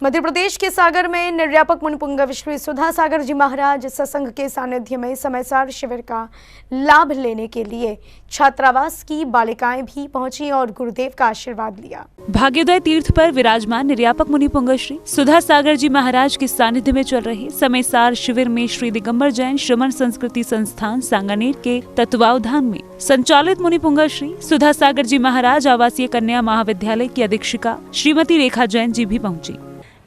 मध्य प्रदेश के सागर में निर्यापक मुनिपुंगव श्री सुधा सागर जी महाराज सत्संग के सानिध्य में समयसार शिविर का लाभ लेने के लिए छात्रावास की बालिकाएं भी पहुंची और गुरुदेव का आशीर्वाद लिया। भाग्योदय तीर्थ पर विराजमान निर्यापक मुनिपुंगव श्री सुधा सागर जी महाराज के सानिध्य में चल रहे समयसार शिविर में श्री दिगंबर जैन श्रमण संस्कृति संस्थान सांगानेर के तत्वावधान में संचालित मुनिपुंगव श्री सुधा सागर जी महाराज आवासीय कन्या महाविद्यालय की अधीक्षिका श्रीमती रेखा जैन जी भी पहुंची।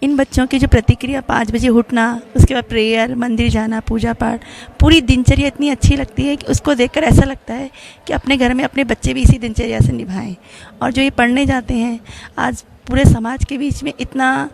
इन बच्चों की जो प्रतिक्रिया 5 बजे उठना, उसके बाद प्रेयर, मंदिर जाना, पूजा पाठ, पूरी दिनचर्या इतनी अच्छी लगती है कि उसको देखकर ऐसा लगता है कि अपने घर में अपने बच्चे भी इसी दिनचर्या से निभाएं। और जो ये पढ़ने जाते हैं, आज पूरे समाज के बीच में इतना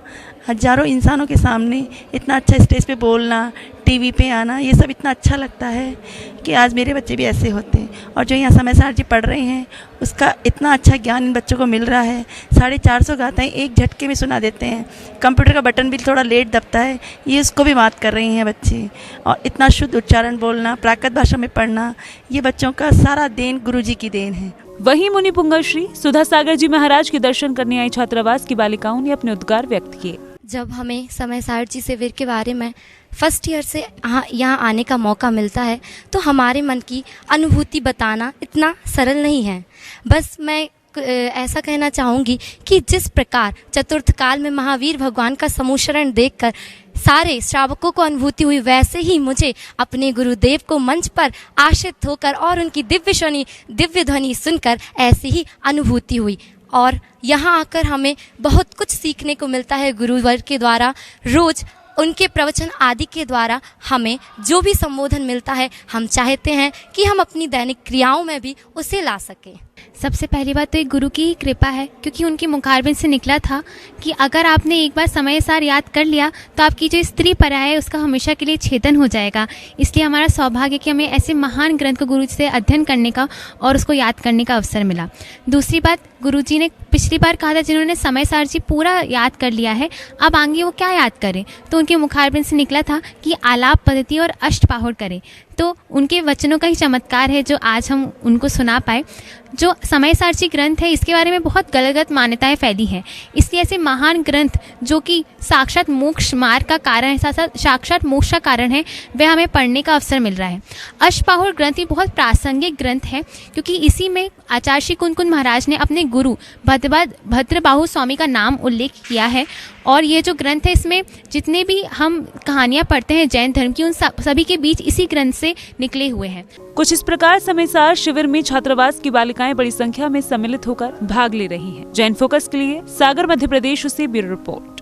हजारों इंसानों के सामने इतना अच्छा स्टेज पे बोलना, टीवी पे आना, ये सब इतना अच्छा लगता है कि आज मेरे बच्चे भी ऐसे होते हैं। और जो यहाँ समयसार जी पढ़ रहे हैं, उसका इतना अच्छा ज्ञान इन बच्चों को मिल रहा है। 450 गाथाएं एक झटके में सुना देते हैं। कंप्यूटर का बटन भी थोड़ा लेट दबता है, ये उसको भी मात कर रही हैं बच्चे। और इतना शुद्ध उच्चारण बोलना, प्राकृत भाषा में पढ़ना, ये बच्चों का सारा देन गुरु जी की देन है। वहीं मुनिपुंगव श्री सुधा सागर जी महाराज के दर्शन करने आई छात्रावास की बालिकाओं ने अपने उद्गार व्यक्त किए। जब हमें समयसार जी शिविर के बारे में फर्स्ट ईयर से यहाँ आने का मौका मिलता है तो हमारे मन की अनुभूति बताना इतना सरल नहीं है। बस मैं ऐसा कहना चाहूँगी कि जिस प्रकार चतुर्थ काल में महावीर भगवान का समूशरण देखकर सारे श्रावकों को अनुभूति हुई, वैसे ही मुझे अपने गुरुदेव को मंच पर आश्रित होकर और उनकी दिव्य ध्वनि सुनकर ऐसी ही अनुभूति हुई। और यहाँ आकर हमें बहुत कुछ सीखने को मिलता है गुरुवर के द्वारा। रोज़ उनके प्रवचन आदि के द्वारा हमें जो भी संबोधन मिलता है, हम चाहते हैं कि हम अपनी दैनिक क्रियाओं में भी उसे ला सकें। सबसे पहली बात तो एक गुरु की ही कृपा है, क्योंकि उनकी मुखारबिंद से निकला था कि अगर आपने एक बार समयसार याद कर लिया तो आपकी जो स्त्री परा है उसका हमेशा के लिए छेदन हो जाएगा। इसलिए हमारा सौभाग्य कि हमें ऐसे महान ग्रंथ को गुरु से अध्ययन करने का और उसको याद करने का अवसर मिला। दूसरी बात, गुरु जी ने पिछली बार कहा था जिन्होंने समयसार जी पूरा याद कर लिया है, अब आगे वो क्या याद करें, तो उनके मुखारबिंद से निकला था कि आलाप पद्धति और अष्टपाहुर करें। तो उनके वचनों का ही चमत्कार है जो आज हम उनको सुना पाए। जो समयसार जी ग्रंथ है, इसके बारे में बहुत गलत मान्यताएं फैली हैं, इसलिए ऐसे महान ग्रंथ जो कि साक्षात मोक्ष मार्ग का कारण है, साक्षात मोक्ष का कारण है, वह हमें पढ़ने का अवसर मिल रहा है। अष्टपाहुर ग्रंथ भी बहुत प्रासंगिक ग्रंथ है, क्योंकि इसी में आचार्य श्री कुंद महाराज ने अपने गुरु भद्रबाहु स्वामी का नाम उल्लेख किया है। और ये जो ग्रंथ है, इसमें जितने भी हम कहानियाँ पढ़ते हैं जैन धर्म की, उन सभी के बीच इसी ग्रंथ से निकले हुए हैं। कुछ इस प्रकार समयसार शिविर में छात्रावास की बालिकाएं बड़ी संख्या में सम्मिलित होकर भाग ले रही हैं। जैन फोकस के लिए सागर मध्य प्रदेश से ब्यूरो रिपोर्ट।